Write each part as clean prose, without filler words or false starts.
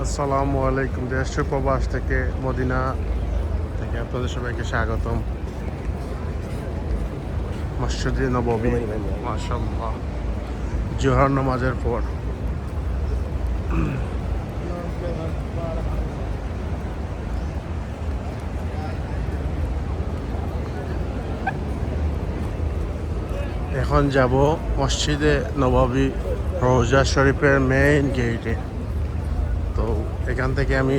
আসসালামু আলাইকুম। দেশ প্রবাস থেকে মদিনা থেকে আপনাদের সবাইকে স্বাগতম। মসজিদে নববী, মাশাআল্লাহ, জোহর নামাজের পর এখন যাব মসজিদে নববী রোজা শরীফের মেইন গেটে। তো এখান থেকে আমি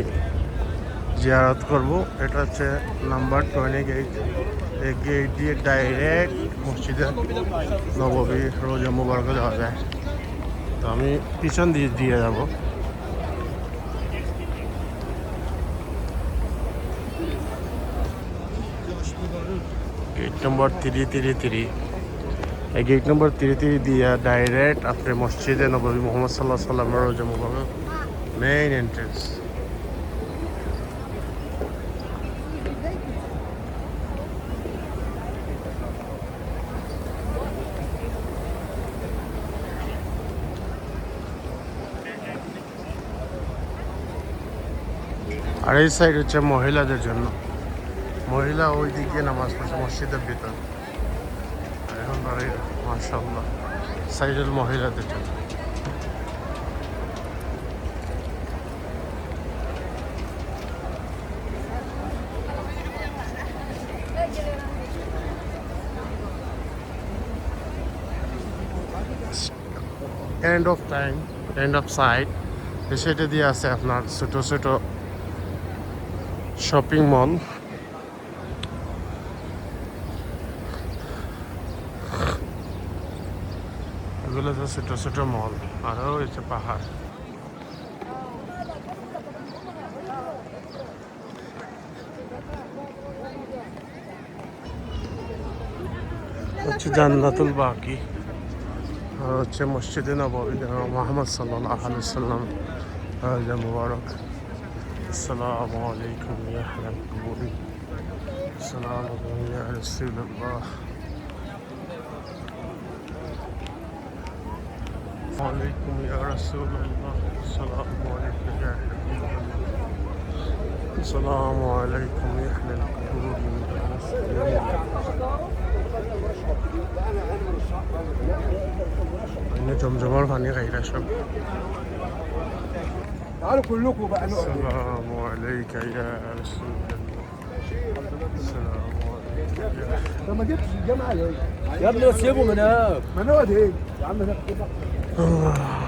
জিয়ারত করব। এটা হচ্ছে নাম্বার 20 গেট। এই গেট দিয়ে ডাইরেক্ট মসজিদে নববী রোজা মুবারক যাওয়া যায়। তো আমি পিছন দিয়ে যাব। Gate number 333। এই গেট নম্বর 333 দিয়ে ডাইরেক্ট আপনি মসজিদে নববী মোহাম্মদ সাল্লাহ সাল্লামের রোজা মুবারক মেইন এন্ট্রেন্স। আর এই সাইড হচ্ছে মহিলাদের জন্য। মহিলা ওই দিকে নামাজ পড়ছে মসজিদের ভিতর। এখন বাড়ির মাশাআল্লাহ সাইডের মহিলাদের জন্য। End of time, end of side. সেটা দিয়ে আছে আপনার ছোট ছোট শপিং মল। এগুলো তো ছোট ছোট মল। আরও রয়েছে পাহাড়। হচ্ছে জান্নাতুল বাকি। আর হচ্ছে মসজিদে নববী মুহাম্মদ সাল্লাল্লাহু আলাইহি ওয়াসাল্লাম রোজা মুবারক। আসসালামু আলাইকুম ইয়া আহলাল কুবুরি, আসসালামু আলাইকুম ইয়া রাসূলুল্লাহ, ওয়ালাইকুম ইয়া রাসূলুল্লাহ, আসসালামু আলাইকুম ইয়া হাবিবাল্লাহ, আসসালামু আলাইকুম ইয়া আহলাল কুবুরি। জমজমার পানি খাইরা সব। تعالوا كلكم بقى نقعد. السلام عليك يا رسول الله. السلام عليك يا انت ما جبتش الجامعه ليه؟ يا ابني سيبه من هناك. ما نقعد ايه؟ يا عم ناخد كده. الله.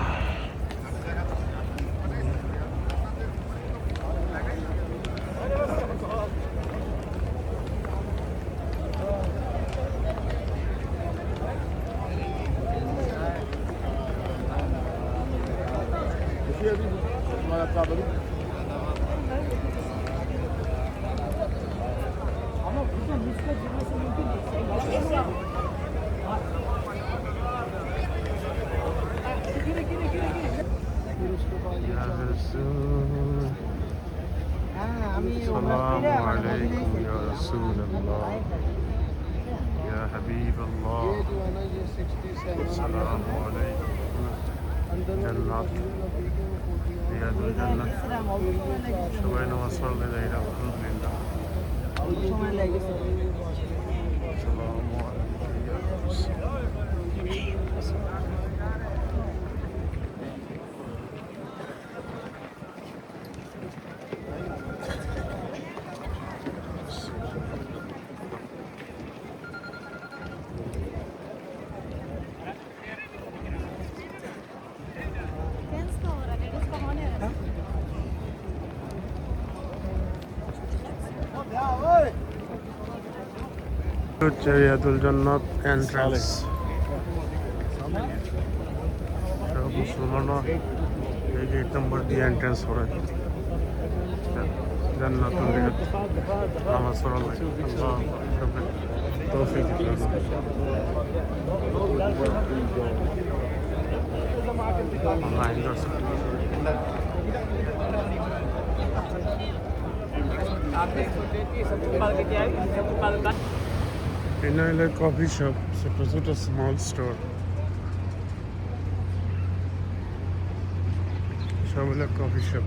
يا رسول. السلام عليكم يا رسول الله، يا حبيب الله. السلام عليكم. جنات رياض الجنة সবাই নামাজ পড়লে যাই আলহামদুলিল্লাহ। আসসালামু আলাইকুম ইয়া রাসূল। হচ্ছে রিয়াদুল জান্নাত এন্ট্রান্স। মুসলমানরা এই গেট নম্বর দিয়ে এন্ট্রান্স করে জান্নাতুল রিয়াদ। নামাজ পড়া লাগে। আল্লাহ তৌফিক দিন। অনলাইন দর্শক Inhaler coffee shop, ছোট small store. সব হলো coffee shop.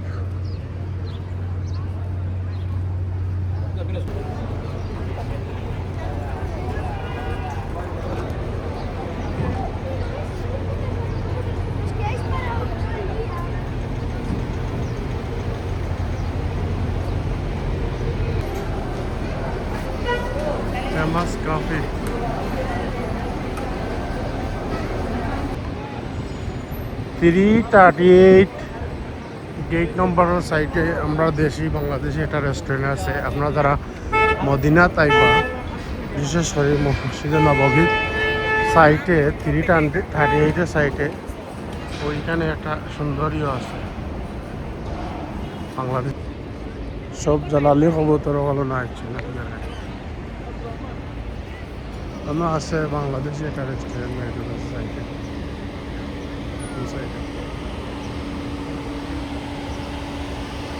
Famous coffee. Gate নম্বরের সাইডে আমরা দেশি বাংলাদেশি একটা রেস্টুরেন্ট আছে। আপনারা যারা মদিনা তাইবা, বিশেষ করে মসজিদে নববীর সাইটে 338 সাইটে ওইখানে একটা সুন্দরীয় আছে বাংলাদেশ। সব জ্বালালি কবুতর ভালো না আছে নাকি জানেন আছে বাংলাদেশি একটা রেস্টুরেন্ট সাইটে।